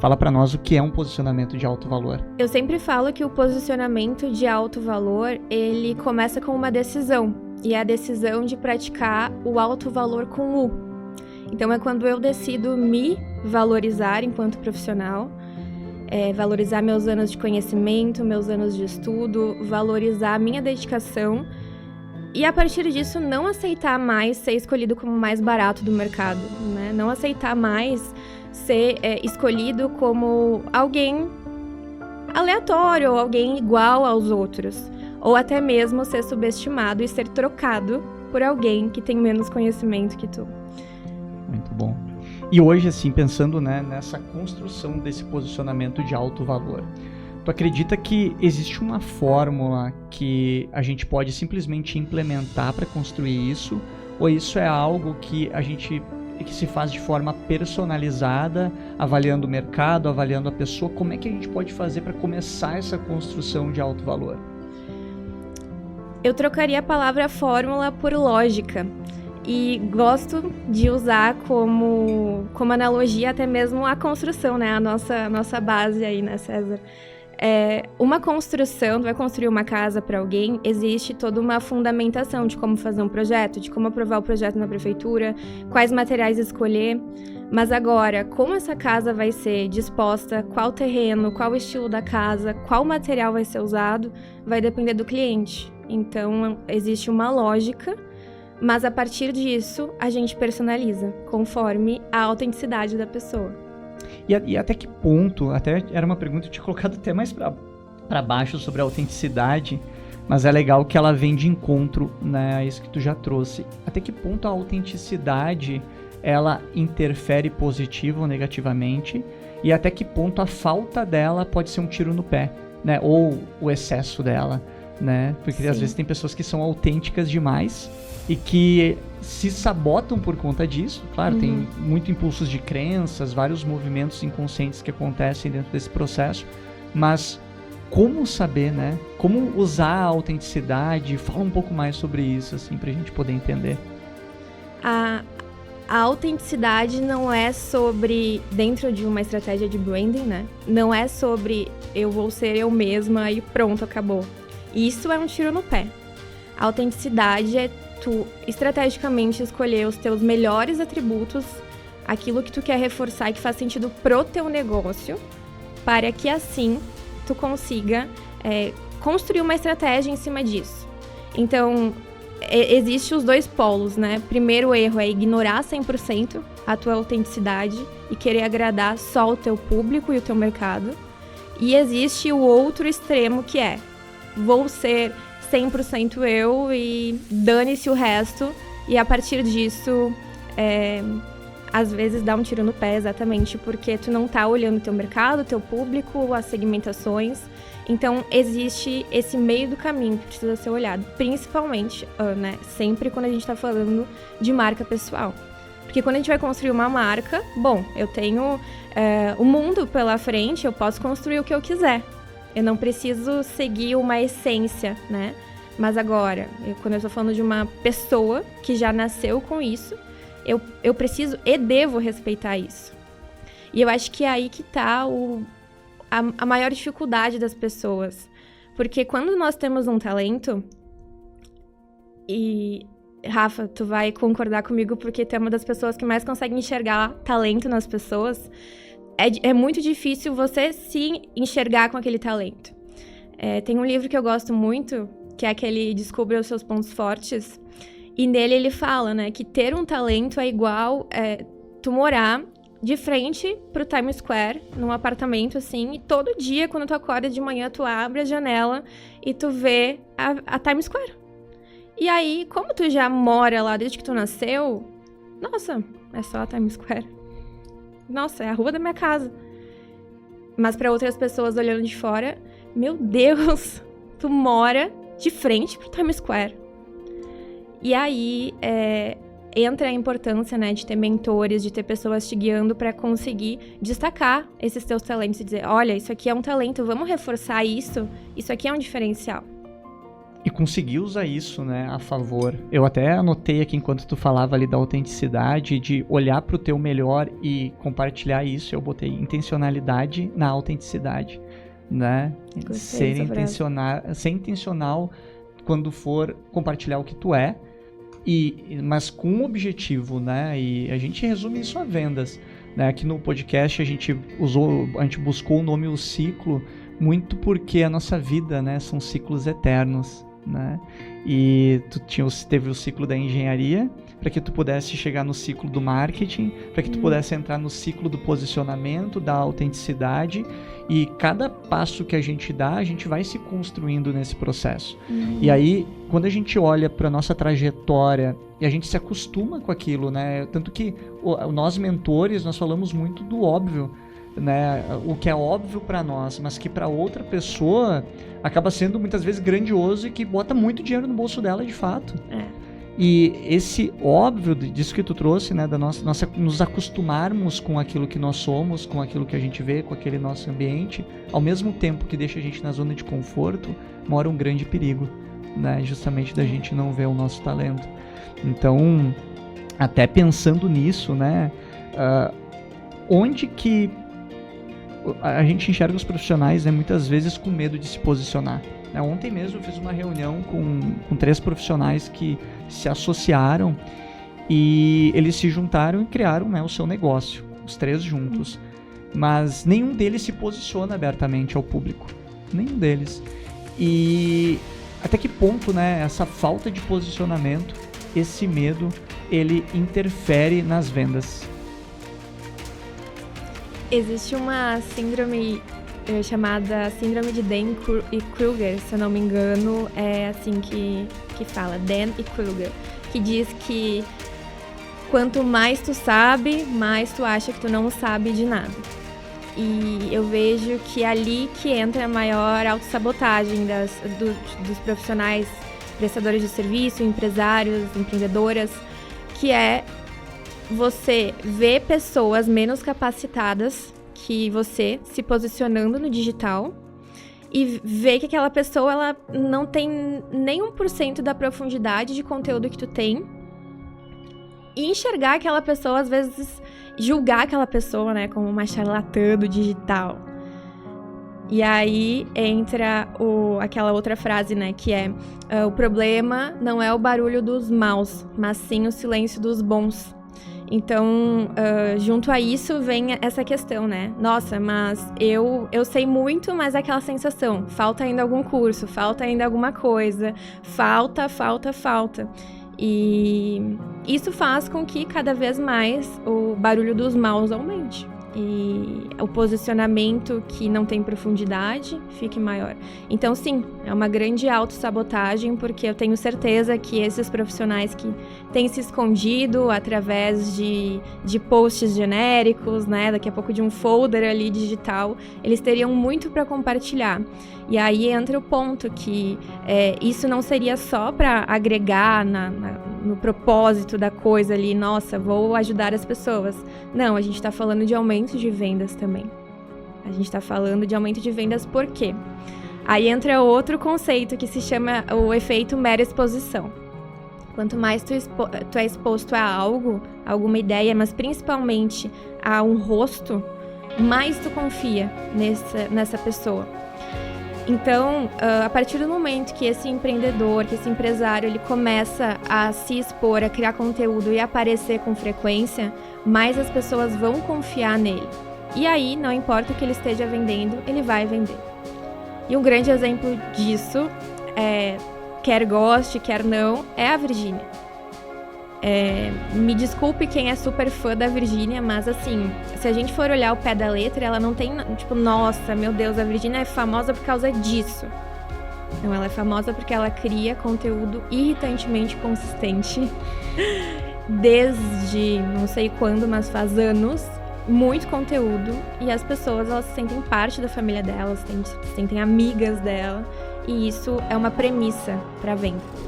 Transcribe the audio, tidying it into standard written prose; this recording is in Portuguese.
Fala para nós o que é um posicionamento de alto valor. Eu sempre falo que o posicionamento de alto valor, ele começa com uma decisão. E é a decisão de praticar o alto valor com U. Então, é quando eu decido me valorizar enquanto profissional, valorizar meus anos de conhecimento, meus anos de estudo, valorizar a minha dedicação e, a partir disso, não aceitar mais ser escolhido como o mais barato do mercado, né? Não aceitar mais ser escolhido como alguém aleatório ou alguém igual aos outros. Ou até mesmo ser subestimado e ser trocado por alguém que tem menos conhecimento que tu. Muito bom. E hoje, assim, pensando, né, nessa construção desse posicionamento de alto valor, tu acredita que existe uma fórmula que a gente pode simplesmente implementar para construir isso? Ou isso é algo que se faz de forma personalizada, avaliando o mercado, avaliando a pessoa? Como é que a gente pode fazer para começar essa construção de alto valor? Eu trocaria a palavra fórmula por lógica. E gosto de usar como analogia até mesmo a construção, né? A nossa base aí, né, César? Uma construção, tu vai construir uma casa para alguém, existe toda uma fundamentação de como fazer um projeto, de como aprovar o projeto na prefeitura, quais materiais escolher. Mas agora, como essa casa vai ser disposta, qual terreno, qual estilo da casa, qual material vai ser usado, vai depender do cliente. Então, existe uma lógica, mas a partir disso, a gente personaliza, conforme a autenticidade da pessoa. E até que ponto, até era uma pergunta que eu tinha colocado até mais para baixo sobre a autenticidade, mas é legal que ela vem de encontro, né, a isso que tu já trouxe. Até que ponto a autenticidade, ela interfere positivo ou negativamente, e até que ponto a falta dela pode ser um tiro no pé, né, ou o excesso dela, né, porque Sim. Às vezes tem pessoas que são autênticas demais e que se sabotam por conta disso. Claro, tem muito impulsos de crenças, vários movimentos inconscientes que acontecem dentro desse processo, mas como saber, né? Como usar a autenticidade? Fala um pouco mais sobre isso, assim, pra gente poder entender. A autenticidade não é sobre, dentro de uma estratégia de branding, né? Não é sobre eu vou ser eu mesma e pronto, acabou. Isso é um tiro no pé. A autenticidade é tu estrategicamente escolher os teus melhores atributos, aquilo que tu quer reforçar e que faz sentido pro teu negócio, para que assim tu consiga construir uma estratégia em cima disso. Então, existe os dois polos, né? Primeiro erro é ignorar 100% a tua autenticidade e querer agradar só o teu público e o teu mercado. E existe o outro extremo que é, vou ser 100% eu e dane-se o resto, e a partir disso, às vezes dá um tiro no pé, exatamente, porque tu não tá olhando o teu mercado, o teu público, as segmentações. Então, existe esse meio do caminho que precisa ser olhado, principalmente, né, sempre quando a gente tá falando de marca pessoal. Porque quando a gente vai construir uma marca, bom, eu tenho o mundo pela frente, eu posso construir o que eu quiser. Eu não preciso seguir uma essência, né? Mas agora, quando eu estou falando de uma pessoa que já nasceu com isso, eu preciso e devo respeitar isso. E eu acho que é aí que está a maior dificuldade das pessoas. Porque quando nós temos um talento, e Rafa, tu vai concordar comigo porque tu é uma das pessoas que mais consegue enxergar talento nas pessoas, é muito difícil você se enxergar com aquele talento. Tem um livro que eu gosto muito, que é aquele Descubra os Seus Pontos Fortes, e nele ele fala, né, que ter um talento é igual tu morar de frente pro Times Square, num apartamento assim, e todo dia, quando tu acorda de manhã, tu abre a janela e tu vê a Times Square. E aí, como tu já mora lá desde que tu nasceu, nossa, é só a Times Square. Nossa, é a rua da minha casa. Mas para outras pessoas olhando de fora, meu Deus, tu mora de frente pro Times Square. E aí entra a importância, né, de ter mentores, de ter pessoas te guiando para conseguir destacar esses teus talentos e dizer, olha, isso aqui é um talento, vamos reforçar isso aqui é um diferencial. e conseguir usar isso, né, a favor. Eu até anotei aqui enquanto tu falava ali da autenticidade, de olhar para o teu melhor e compartilhar isso. Eu botei intencionalidade na autenticidade, né? Ser intencional quando for compartilhar o que tu é, mas com um objetivo, né? E a gente resume isso a vendas, né? Aqui no podcast a gente buscou o nome O Ciclo muito porque a nossa vida, né, são ciclos eternos, né? E tu teve o ciclo da engenharia para que tu pudesse chegar no ciclo do marketing, para que tu pudesse entrar no ciclo do posicionamento, da autenticidade, e cada passo que a gente dá, a gente vai se construindo nesse processo. E aí, quando a gente olha para nossa trajetória e a gente se acostuma com aquilo, né? Tanto que nós mentores, nós falamos muito do óbvio, né? O que é óbvio para nós, mas que para outra pessoa acaba sendo muitas vezes grandioso e que bota muito dinheiro no bolso dela de fato. E esse óbvio disso que tu trouxe, né, da nossa nos acostumarmos com aquilo que nós somos, com aquilo que a gente vê, com aquele nosso ambiente, ao mesmo tempo que deixa a gente na zona de conforto, mora um grande perigo, né, justamente da gente não ver o nosso talento. Então, até pensando nisso, né, onde que a gente enxerga os profissionais, né, muitas vezes com medo de se posicionar. Ontem mesmo eu fiz uma reunião com 3 profissionais que se associaram e eles se juntaram e criaram, né, o seu negócio, os 3 juntos. Mas nenhum deles se posiciona abertamente ao público. Nenhum deles. E até que ponto, né, essa falta de posicionamento, esse medo, ele interfere nas vendas? Existe uma síndrome chamada Síndrome de Dunning-Kruger, se eu não me engano, é assim que fala, Dan e Kruger, que diz que quanto mais tu sabe, mais tu acha que tu não sabe de nada. E eu vejo que é ali que entra a maior autossabotagem dos profissionais, prestadores de serviço, empresários, empreendedoras, que é você ver pessoas menos capacitadas que você se posicionando no digital e ver que aquela pessoa ela não tem nem 1% da profundidade de conteúdo que tu tem, e enxergar aquela pessoa, às vezes julgar aquela pessoa, né, como uma charlatã do digital. E aí entra aquela outra frase, né, que é o problema não é o barulho dos maus, mas sim o silêncio dos bons. Então, junto a isso vem essa questão, né? Nossa, mas eu sei muito, mas é aquela sensação, falta ainda algum curso, falta ainda alguma coisa, falta. E isso faz com que cada vez mais o barulho dos maus aumente. E o posicionamento que não tem profundidade fique maior. Então, sim, é uma grande autossabotagem, porque eu tenho certeza que esses profissionais que têm se escondido através de posts genéricos, né, daqui a pouco de um folder ali digital, eles teriam muito para compartilhar. E aí entra o ponto que isso não seria só para agregar no propósito da coisa ali, nossa, vou ajudar as pessoas. Não, a gente está falando de aumento de vendas também. A gente está falando de aumento de vendas por quê? Aí entra outro conceito que se chama o efeito mera exposição. Quanto mais tu é exposto a algo, a alguma ideia, mas principalmente a um rosto, mais tu confia nessa pessoa. Então, a partir do momento que esse empreendedor, que esse empresário, ele começa a se expor, a criar conteúdo e aparecer com frequência, mais as pessoas vão confiar nele. E aí, não importa o que ele esteja vendendo, ele vai vender. E um grande exemplo disso, quer goste, quer não, é a Virgínia. Me desculpe quem é super fã da Virgínia, mas assim, se a gente for olhar o pé da letra, ela não tem, tipo, nossa, meu Deus, a Virgínia é famosa por causa disso. Não, ela é famosa porque ela cria conteúdo irritantemente consistente desde não sei quando, mas faz anos, muito conteúdo, e as pessoas, elas se sentem parte da família dela, se sentem amigas dela, e isso é uma premissa para venda.